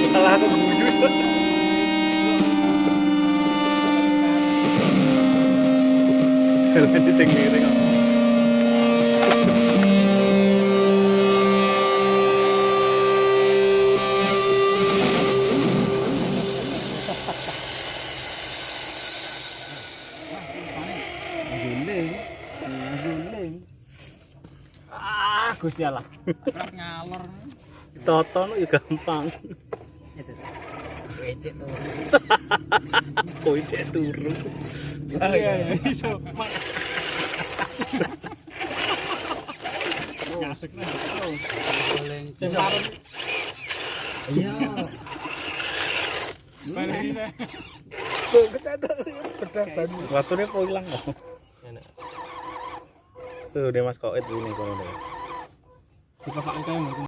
Salah aku guyu. Helene sing miring kok. Gusti Allah. Kerap ngalor. Toton ya gampang. Wecek tuh. Kowe cek turu. Iya, iso. Ngasek nih. Sing parem. Iya. Balik nih. Kok kecadok pedasan. Waktunya kok ilang kok. Enak. Tuh dia Mas Koet ini kono. Dipakake mungkin.